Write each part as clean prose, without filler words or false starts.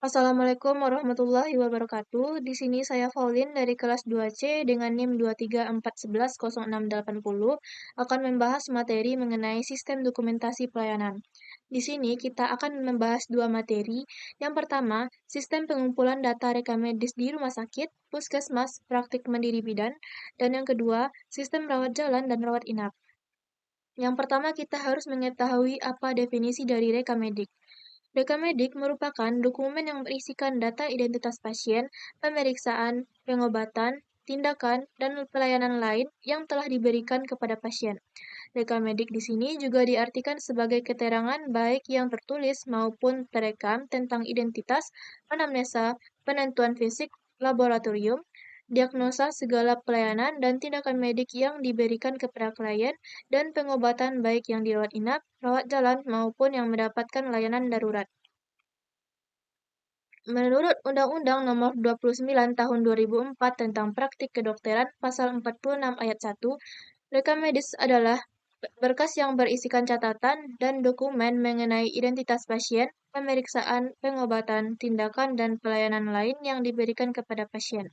Assalamualaikum warahmatullahi wabarakatuh. Di sini saya Faulin dari kelas 2C dengan NIM 234110680 akan membahas materi mengenai sistem dokumentasi pelayanan. Di sini kita akan membahas dua materi. Yang pertama, sistem pengumpulan data rekam medis di rumah sakit, puskesmas, praktik mandiri bidan, dan yang kedua, sistem rawat jalan dan rawat inap. Yang pertama kita harus mengetahui apa definisi dari rekam medik. Rekam medik merupakan dokumen yang berisikan data identitas pasien, pemeriksaan, pengobatan, tindakan, dan pelayanan lain yang telah diberikan kepada pasien. Rekam medik di sini juga diartikan sebagai keterangan baik yang tertulis maupun terekam tentang identitas, anamnesa, penentuan fisik, laboratorium, diagnosa segala pelayanan dan tindakan medik yang diberikan kepada klien, dan pengobatan baik yang dirawat inap, rawat jalan, maupun yang mendapatkan layanan darurat. Menurut Undang-Undang Nomor 29 Tahun 2004 tentang Praktik Kedokteran Pasal 46 Ayat 1, rekam medis adalah berkas yang berisikan catatan dan dokumen mengenai identitas pasien, pemeriksaan, pengobatan, tindakan, dan pelayanan lain yang diberikan kepada pasien.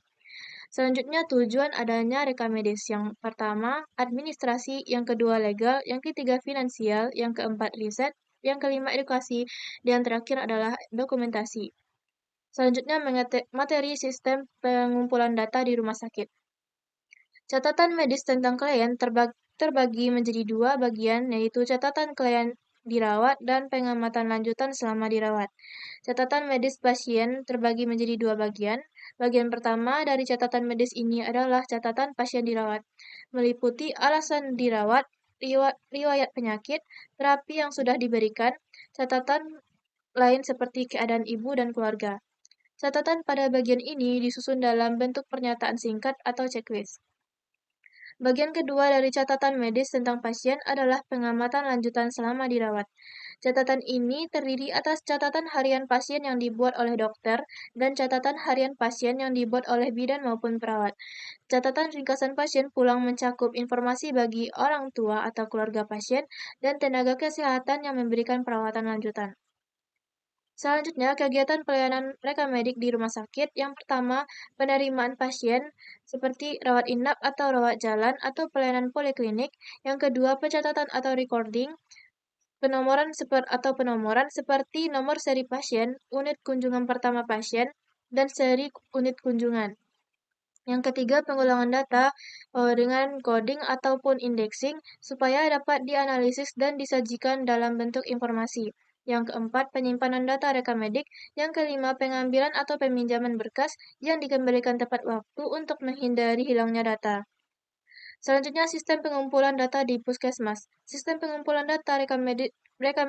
Selanjutnya, tujuan adanya rekam medis. Yang pertama, administrasi, yang kedua, legal, yang ketiga, finansial, yang keempat, riset, yang kelima, edukasi, dan terakhir adalah dokumentasi. Selanjutnya, materi sistem pengumpulan data di rumah sakit. Catatan medis tentang klien terbagi menjadi dua bagian, yaitu catatan klien dirawat dan pengamatan lanjutan selama dirawat. Catatan medis pasien terbagi menjadi dua bagian. Bagian pertama dari catatan medis ini adalah catatan pasien dirawat, meliputi alasan dirawat, riwayat penyakit, terapi yang sudah diberikan, catatan lain seperti keadaan ibu dan keluarga. Catatan pada bagian ini disusun dalam bentuk pernyataan singkat atau checklist. Bagian kedua dari catatan medis tentang pasien adalah pengamatan lanjutan selama dirawat. Catatan ini terdiri atas catatan harian pasien yang dibuat oleh dokter dan catatan harian pasien yang dibuat oleh bidan maupun perawat. Catatan ringkasan pasien pulang mencakup informasi bagi orang tua atau keluarga pasien dan tenaga kesehatan yang memberikan perawatan lanjutan. Selanjutnya, kegiatan pelayanan rekam medik di rumah sakit. Yang pertama, penerimaan pasien seperti rawat inap atau rawat jalan atau pelayanan poliklinik. Yang kedua, pencatatan atau recording, penomoran seperti nomor seri pasien, unit kunjungan pertama pasien, dan seri unit kunjungan. Yang ketiga, pengulangan data dengan coding ataupun indexing supaya dapat dianalisis dan disajikan dalam bentuk informasi. Yang keempat, penyimpanan data rekam medik. Yang kelima, pengambilan atau peminjaman berkas yang dikembalikan tepat waktu untuk menghindari hilangnya data. Selanjutnya, sistem pengumpulan data di puskesmas. Sistem pengumpulan data rekam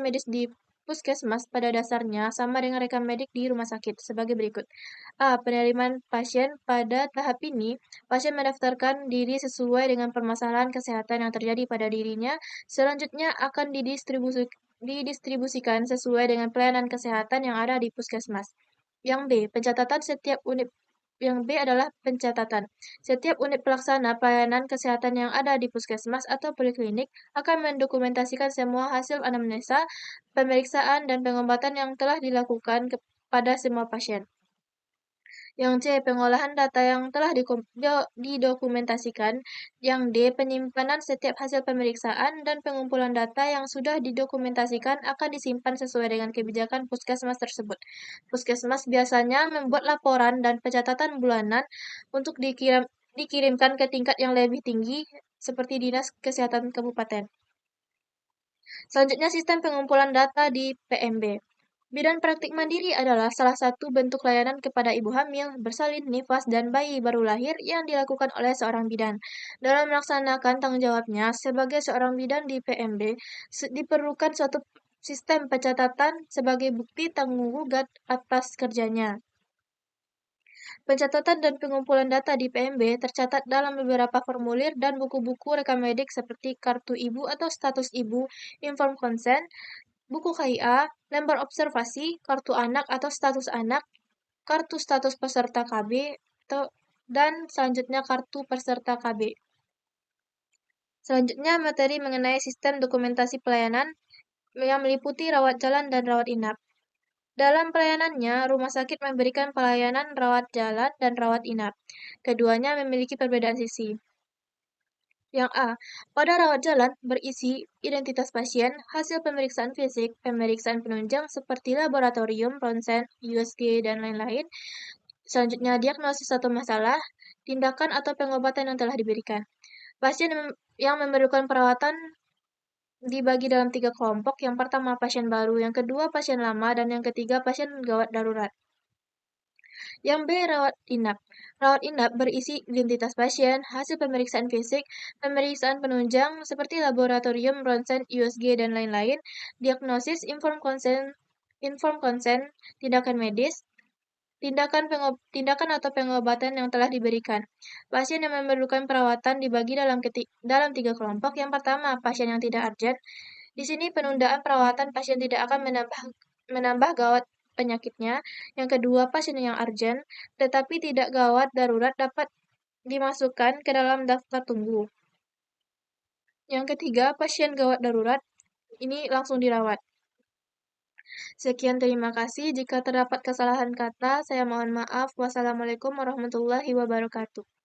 medis di puskesmas pada dasarnya sama dengan rekam medik di rumah sakit sebagai berikut. A. Penerimaan pasien. Pada tahap ini, pasien mendaftarkan diri sesuai dengan permasalahan kesehatan yang terjadi pada dirinya. Selanjutnya akan didistribusikan sesuai dengan pelayanan kesehatan yang ada di puskesmas. Yang B. Yang B adalah pencatatan. Setiap unit pelaksana pelayanan kesehatan yang ada di puskesmas atau poliklinik akan mendokumentasikan semua hasil anamnesa, pemeriksaan, dan pengobatan yang telah dilakukan kepada semua pasien. Yang C. Pengolahan data yang telah didokumentasikan. Yang D. Penyimpanan setiap hasil pemeriksaan dan pengumpulan data yang sudah didokumentasikan akan disimpan sesuai dengan kebijakan puskesmas tersebut. Puskesmas biasanya membuat laporan dan pencatatan bulanan untuk dikirimkan ke tingkat yang lebih tinggi seperti Dinas Kesehatan Kabupaten. Selanjutnya, sistem pengumpulan data di PMB. Bidan praktik mandiri adalah salah satu bentuk layanan kepada ibu hamil, bersalin, nifas, dan bayi baru lahir yang dilakukan oleh seorang bidan. Dalam melaksanakan tanggung jawabnya sebagai seorang bidan di PMB, diperlukan suatu sistem pencatatan sebagai bukti tanggung jawab atas kerjanya. Pencatatan dan pengumpulan data di PMB tercatat dalam beberapa formulir dan buku-buku rekam medik seperti kartu ibu atau status ibu, inform consent, buku KIA, lembar observasi, kartu anak atau status anak, kartu status peserta KB, dan selanjutnya kartu peserta KB. Selanjutnya materi mengenai sistem dokumentasi pelayanan yang meliputi rawat jalan dan rawat inap. Dalam pelayanannya, rumah sakit memberikan pelayanan rawat jalan dan rawat inap. Keduanya memiliki perbedaan sisi. Yang A. Pada rawat jalan berisi identitas pasien, hasil pemeriksaan fisik, pemeriksaan penunjang seperti laboratorium, ronsen, USG, dan lain-lain. Selanjutnya, diagnosis atau masalah, tindakan atau pengobatan yang telah diberikan. Pasien yang memerlukan perawatan dibagi dalam 3 kelompok. Yang pertama, pasien baru, yang kedua, pasien lama, dan yang ketiga, pasien gawat darurat. Yang B. Rawat inap. Rawat inap berisi identitas pasien, hasil pemeriksaan fisik, pemeriksaan penunjang seperti laboratorium, ronsen, USG, dan lain-lain, diagnosis, inform konsen, tindakan medis, tindakan atau pengobatan yang telah diberikan. Pasien yang memerlukan perawatan dibagi dalam 3 kelompok. Yang pertama, pasien yang tidak urgent. Di sini penundaan perawatan pasien tidak akan menambah gawat penyakitnya. Yang kedua, pasien yang urgent, tetapi tidak gawat darurat dapat dimasukkan ke dalam daftar tunggu. Yang ketiga, pasien gawat darurat ini langsung dirawat. Sekian, terima kasih. Jika terdapat kesalahan kata, saya mohon maaf. Wassalamualaikum warahmatullahi wabarakatuh.